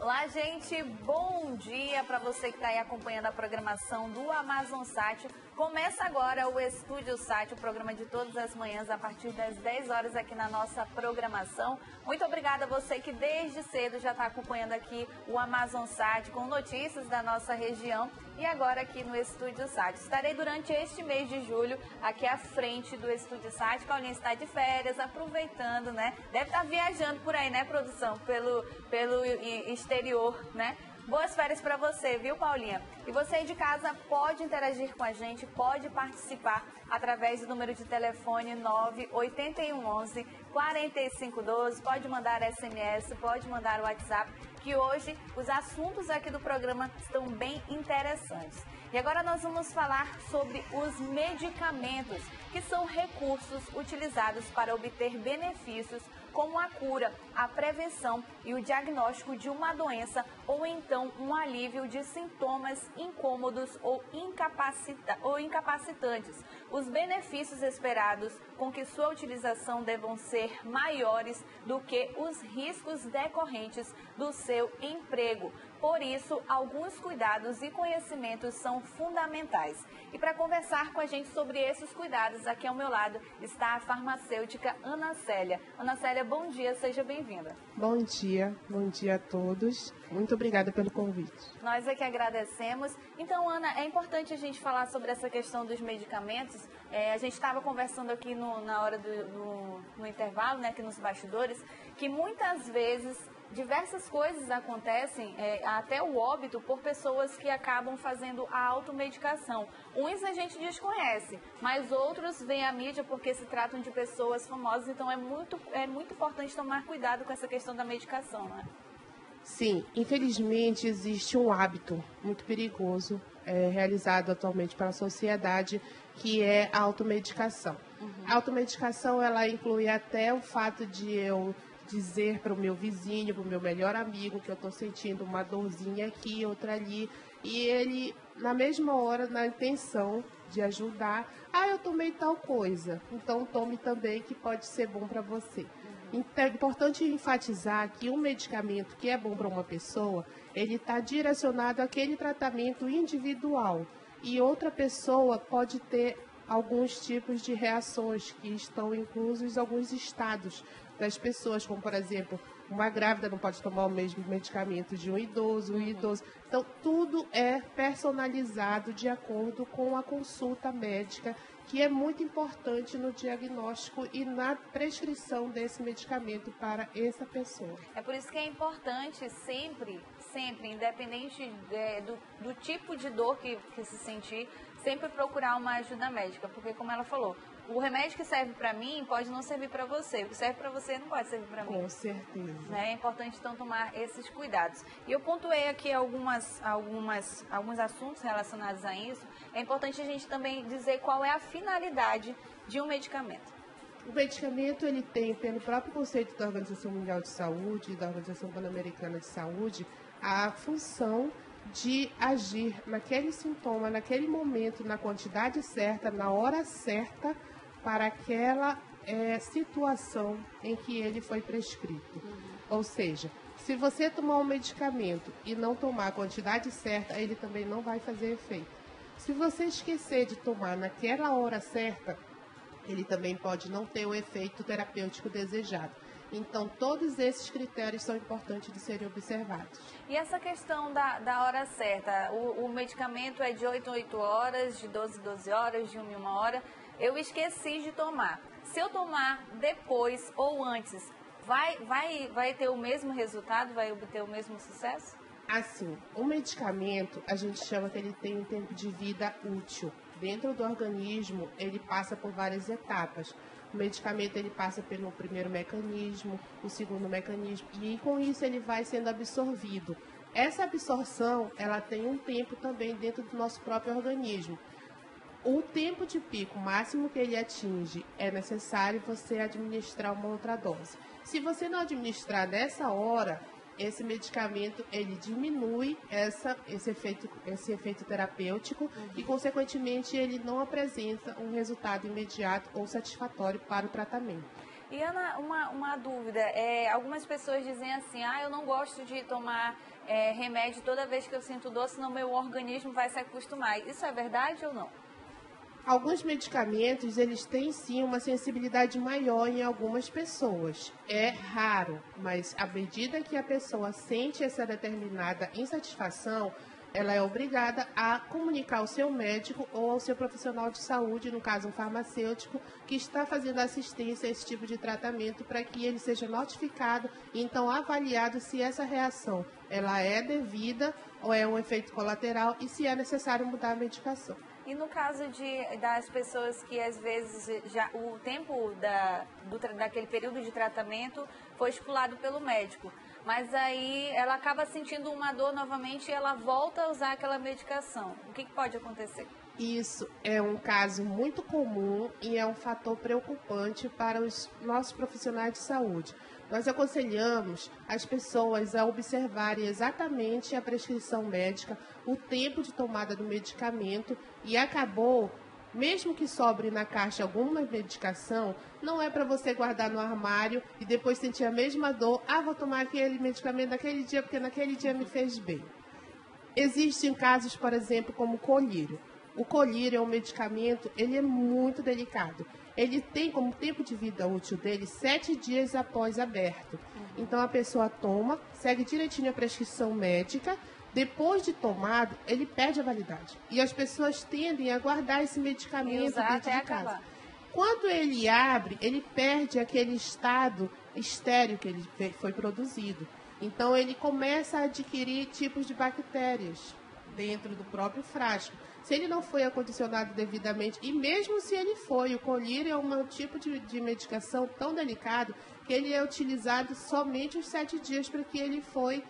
Olá, gente, bom dia para você que está aí acompanhando a programação do Amazon Sat. Começa agora o Estúdio Sat, o programa de todas as manhãs a partir das 10 horas aqui na nossa programação. Muito obrigada a você que desde cedo já está acompanhando aqui o Amazon Sat com notícias da nossa região e agora aqui no Estúdio Sat. Estarei durante este mês de julho aqui à frente do Estúdio Sat. Paulinha está de férias, aproveitando, né? Deve estar viajando por aí, né, produção? Pelo exterior, né? Boas férias para você, viu, Paulinha? E você aí de casa pode interagir com a gente, pode participar através do número de telefone 98111 4512, pode mandar SMS, pode mandar o WhatsApp, que hoje os assuntos aqui do programa estão bem interessantes. E agora nós vamos falar sobre os medicamentos, que são recursos utilizados para obter benefícios como a cura, a prevenção e o diagnóstico de uma doença ou então um alívio de sintomas incômodos ou incapacitantes. Os benefícios esperados com que sua utilização devam ser maiores do que os riscos decorrentes do seu emprego. Por isso, alguns cuidados e conhecimentos são fundamentais. E para conversar com a gente sobre esses cuidados, aqui ao meu lado está a farmacêutica Ana Célia. Ana Célia, bom dia, seja bem-vinda. Bom dia a todos. Muito obrigada pelo convite. Nós é que agradecemos. Então, Ana, é importante a gente falar sobre essa questão dos medicamentos. A gente estava conversando aqui na hora no intervalo, né, aqui nos bastidores, que muitas vezes diversas coisas acontecem, até o óbito, por pessoas que acabam fazendo a automedicação. Uns a gente desconhece, mas outros vêm à mídia porque se tratam de pessoas famosas, então é muito importante tomar cuidado com essa questão da medicação, né? Sim, infelizmente existe um hábito muito perigoso realizado atualmente pela sociedade, que é a automedicação. A automedicação, ela inclui até o fato de eu dizer para o meu vizinho, para o meu melhor amigo, que eu estou sentindo uma dorzinha aqui, outra ali, e ele, na mesma hora, na intenção de ajudar, eu tomei tal coisa, então tome também, que pode ser bom para você. Então, é importante enfatizar que um medicamento que é bom para uma pessoa, ele está direcionado àquele tratamento individual, e outra pessoa pode ter alguns tipos de reações que estão inclusos em alguns estados das pessoas, como, por exemplo, uma grávida não pode tomar o mesmo medicamento de um idoso. Então, tudo é personalizado de acordo com a consulta médica, que é muito importante no diagnóstico e na prescrição desse medicamento para essa pessoa. É por isso que é importante sempre, independente do tipo de dor que se sentir, sempre procurar uma ajuda médica, porque como ela falou, o remédio que serve para mim pode não servir para você, o que serve para você não pode servir para mim. Com certeza. É importante, então, tomar esses cuidados. E eu pontuei aqui alguns assuntos relacionados a isso. É importante a gente também dizer qual é a finalidade de um medicamento. O medicamento, ele tem, pelo próprio conceito da Organização Mundial de Saúde e da Organização Pan-Americana de Saúde, a função de agir naquele sintoma, naquele momento, na quantidade certa, na hora certa, para aquela situação em que ele foi prescrito. Ou seja, se você tomar um medicamento e não tomar a quantidade certa, ele também não vai fazer efeito. Se você esquecer de tomar naquela hora certa, ele também pode não ter o efeito terapêutico desejado. Então, todos esses critérios são importantes de serem observados. E essa questão da hora certa, o medicamento é de 8 em 8 horas, de 12 em 12 horas, de 1 em 1 hora. Eu esqueci de tomar. Se eu tomar depois ou antes, vai ter o mesmo resultado? Vai obter o mesmo sucesso? Assim, o medicamento, a gente chama que ele tem um tempo de vida útil. Dentro do organismo, ele passa por várias etapas. O medicamento, ele passa pelo primeiro mecanismo, o segundo mecanismo, e com isso ele vai sendo absorvido. Essa absorção, ela tem um tempo também dentro do nosso próprio organismo. O tempo de pico máximo que ele atinge, é necessário você administrar uma outra dose. Se você não administrar nessa hora, esse medicamento, ele diminui esse efeito terapêutico e, consequentemente, ele não apresenta um resultado imediato ou satisfatório para o tratamento. E Ana, uma dúvida, algumas pessoas dizem assim, eu não gosto de tomar remédio toda vez que eu sinto dor, senão meu organismo vai se acostumar. Isso é verdade ou não? Alguns medicamentos, eles têm sim uma sensibilidade maior em algumas pessoas. É raro, mas à medida que a pessoa sente essa determinada insatisfação, ela é obrigada a comunicar ao seu médico ou ao seu profissional de saúde, no caso um farmacêutico, que está fazendo assistência a esse tipo de tratamento para que ele seja notificado e então avaliado se essa reação ela é devida ou é um efeito colateral e se é necessário mudar a medicação. E no caso das pessoas que às vezes já o tempo daquele período de tratamento foi estipulado pelo médico, mas aí ela acaba sentindo uma dor novamente e ela volta a usar aquela medicação. O que pode acontecer? Isso é um caso muito comum e é um fator preocupante para os nossos profissionais de saúde. Nós aconselhamos as pessoas a observarem exatamente a prescrição médica, o tempo de tomada do medicamento e acabou, mesmo que sobre na caixa alguma medicação, não é para você guardar no armário e depois sentir a mesma dor. Vou tomar aquele medicamento naquele dia porque naquele dia me fez bem. Existem casos, por exemplo, como o colírio. O colírio é um medicamento, ele é muito delicado. Ele tem como tempo de vida útil dele 7 dias após aberto. Então a pessoa toma, segue direitinho a prescrição médica, depois de tomado, ele perde a validade. E as pessoas tendem a guardar esse medicamento dentro de casa. Quando ele abre, ele perde aquele estado estéril que ele foi produzido. Então ele começa a adquirir tipos de bactérias dentro do próprio frasco. Se ele não foi acondicionado devidamente, e mesmo se ele foi, o colírio é um tipo de medicação tão delicado que ele é utilizado somente os 7 dias para que ele foi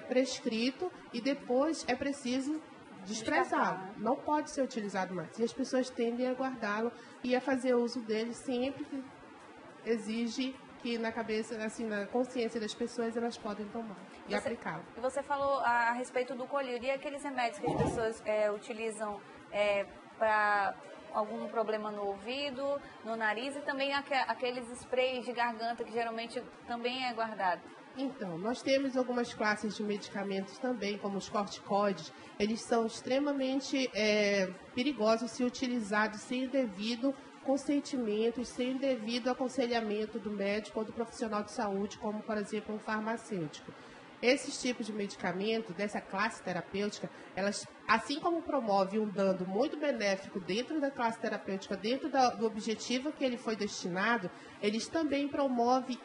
prescrito e depois é preciso desprezá-lo. Não pode ser utilizado mais. E as pessoas tendem a guardá-lo e a fazer uso dele sempre que exige que na cabeça, assim, na consciência das pessoas, elas podem tomar e aplicá-lo. E você falou a respeito do colírio. E aqueles remédios que as pessoas utilizam para algum problema no ouvido, no nariz e também aqueles sprays de garganta que geralmente também é guardado? Então, nós temos algumas classes de medicamentos também, como os corticoides. Eles são extremamente perigosos se utilizados sem o devido consentimento e sem o devido aconselhamento do médico ou do profissional de saúde, como, por exemplo, um farmacêutico. Esses tipos de medicamento, dessa classe terapêutica, elas, assim como promovem um dano muito benéfico dentro da classe terapêutica, dentro do objetivo que ele foi destinado, eles também promovem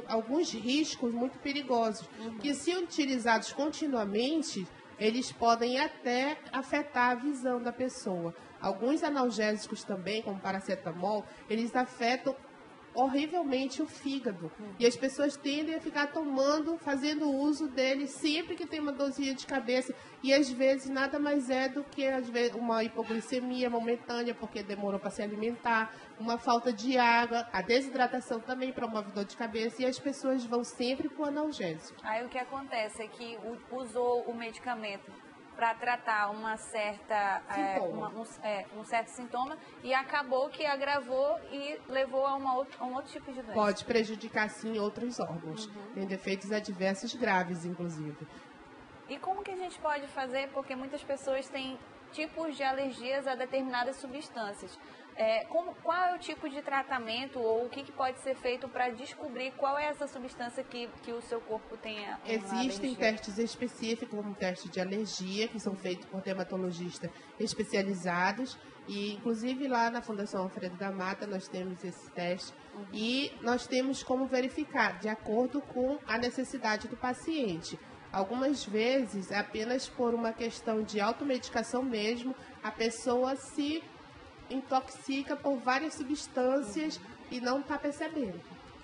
alguns riscos muito perigosos, que se utilizados continuamente, eles podem até afetar a visão da pessoa. Alguns analgésicos também, como paracetamol, eles afetam horrivelmente o fígado. E as pessoas tendem a ficar tomando, fazendo uso dele sempre que tem uma dorzinha de cabeça. E às vezes nada mais é do que uma hipoglicemia momentânea, porque demorou para se alimentar, uma falta de água, a desidratação também promove dor de cabeça e as pessoas vão sempre para o analgésico. Aí o que acontece é que usou o medicamento para tratar uma certa um certo sintoma e acabou que agravou e levou a um outro tipo de doença. Pode prejudicar sim outros órgãos. Tem defeitos adversos graves, inclusive. E como que a gente pode fazer? Porque muitas pessoas têm tipos de alergias a determinadas substâncias. Qual é o tipo de tratamento ou o que pode ser feito para descobrir qual é essa substância que o seu corpo tenha Existem testes específicos, como teste de alergia, que são feitos por dermatologistas especializados. E, inclusive, lá na Fundação Alfredo da Mata, nós temos esse teste. E nós temos como verificar, de acordo com a necessidade do paciente. Algumas vezes, apenas por uma questão de automedicação mesmo, a pessoa se intoxica por várias substâncias e não está percebendo.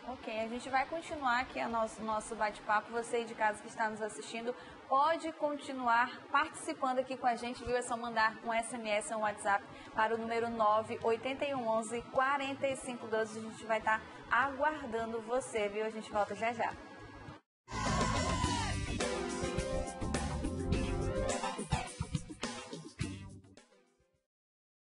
Ok, a gente vai continuar aqui o nosso bate-papo. Você de casa que está nos assistindo pode continuar participando aqui com a gente, viu? É só mandar um SMS ou um WhatsApp para o número 98111 4512. A gente vai estar aguardando você, viu? A gente volta já já.